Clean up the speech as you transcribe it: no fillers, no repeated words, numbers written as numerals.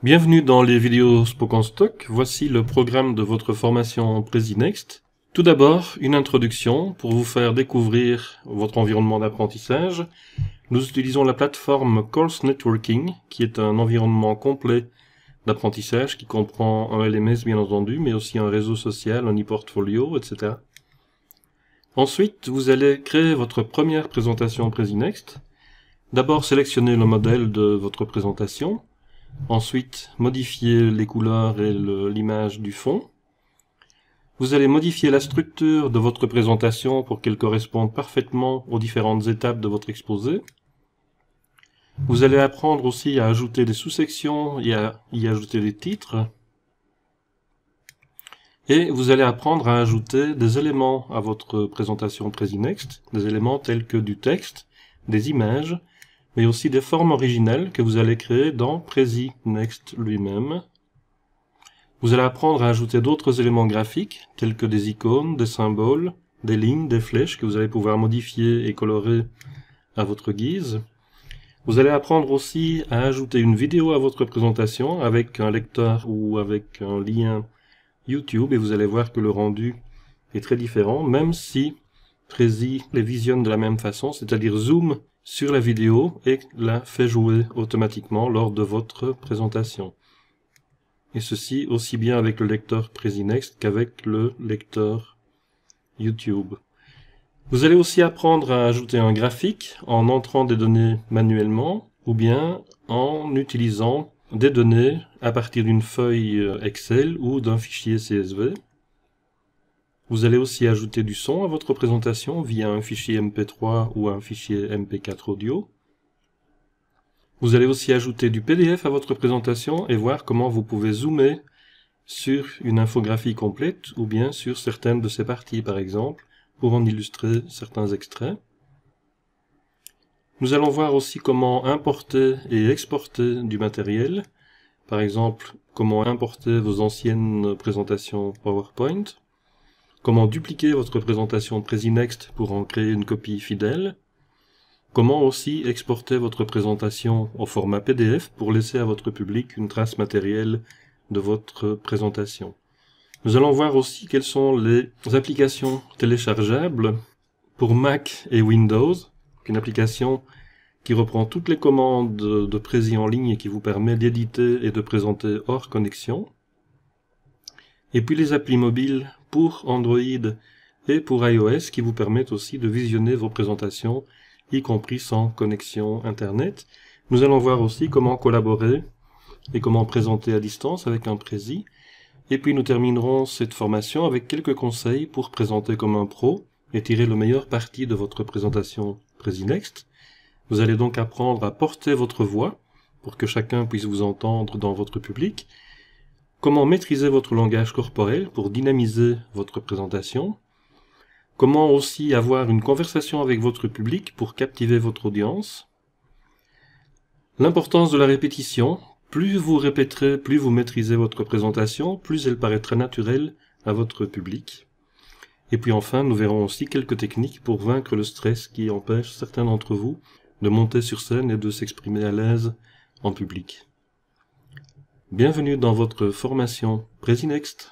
Bienvenue dans les vidéos SpokenStock. Voici le programme de votre formation PresiNext. Tout d'abord, une introduction pour vous faire découvrir votre environnement d'apprentissage. Nous utilisons la plateforme Course Networking, qui est un environnement complet d'apprentissage qui comprend un LMS bien entendu, mais aussi un réseau social, un e-portfolio, etc. Ensuite, vous allez créer votre première présentation PresiNext. D'abord, sélectionnez le modèle de votre présentation. Ensuite, modifier les couleurs et l'image du fond. Vous allez modifier la structure de votre présentation pour qu'elle corresponde parfaitement aux différentes étapes de votre exposé. Vous allez apprendre aussi à ajouter des sous-sections et à y ajouter des titres. Et vous allez apprendre à ajouter des éléments à votre présentation PresiNext, des éléments tels que du texte, des images, mais aussi des formes originales que vous allez créer dans PresiNext lui-même. Vous allez apprendre à ajouter d'autres éléments graphiques, tels que des icônes, des symboles, des lignes, des flèches que vous allez pouvoir modifier et colorer à votre guise. Vous allez apprendre aussi à ajouter une vidéo à votre présentation avec un lecteur ou avec un lien YouTube, et vous allez voir que le rendu est très différent, même si Prezi les visionne de la même façon, c'est-à-dire zoom sur la vidéo et la fait jouer automatiquement lors de votre présentation. Et ceci aussi bien avec le lecteur PresiNext qu'avec le lecteur YouTube. Vous allez aussi apprendre à ajouter un graphique en entrant des données manuellement ou bien en utilisant des données à partir d'une feuille Excel ou d'un fichier CSV. Vous allez aussi ajouter du son à votre présentation via un fichier MP3 ou un fichier MP4 audio. Vous allez aussi ajouter du PDF à votre présentation et voir comment vous pouvez zoomer sur une infographie complète ou bien sur certaines de ses parties par exemple, pour en illustrer certains extraits. Nous allons voir aussi comment importer et exporter du matériel, par exemple comment importer vos anciennes présentations PowerPoint, comment dupliquer votre présentation PresiNext pour en créer une copie fidèle, comment aussi exporter votre présentation au format PDF pour laisser à votre public une trace matérielle de votre présentation. Nous allons voir aussi quelles sont les applications téléchargeables pour Mac et Windows, une application qui reprend toutes les commandes de Prezi en ligne et qui vous permet d'éditer et de présenter hors connexion. Et puis les applis mobiles pour Android et pour iOS qui vous permettent aussi de visionner vos présentations, y compris sans connexion Internet. Nous allons voir aussi comment collaborer et comment présenter à distance avec un Prezi. Et puis nous terminerons cette formation avec quelques conseils pour présenter comme un pro et tirer le meilleur parti de votre présentation PresiNext. Vous allez donc apprendre à porter votre voix pour que chacun puisse vous entendre dans votre public. Comment maîtriser votre langage corporel pour dynamiser votre présentation. Comment aussi avoir une conversation avec votre public pour captiver votre audience. L'importance de la répétition. Plus vous répéterez, plus vous maîtrisez votre présentation, plus elle paraîtra naturelle à votre public. Et puis enfin, nous verrons aussi quelques techniques pour vaincre le stress qui empêche certains d'entre vous de monter sur scène et de s'exprimer à l'aise en public. Bienvenue dans votre formation PresiNext.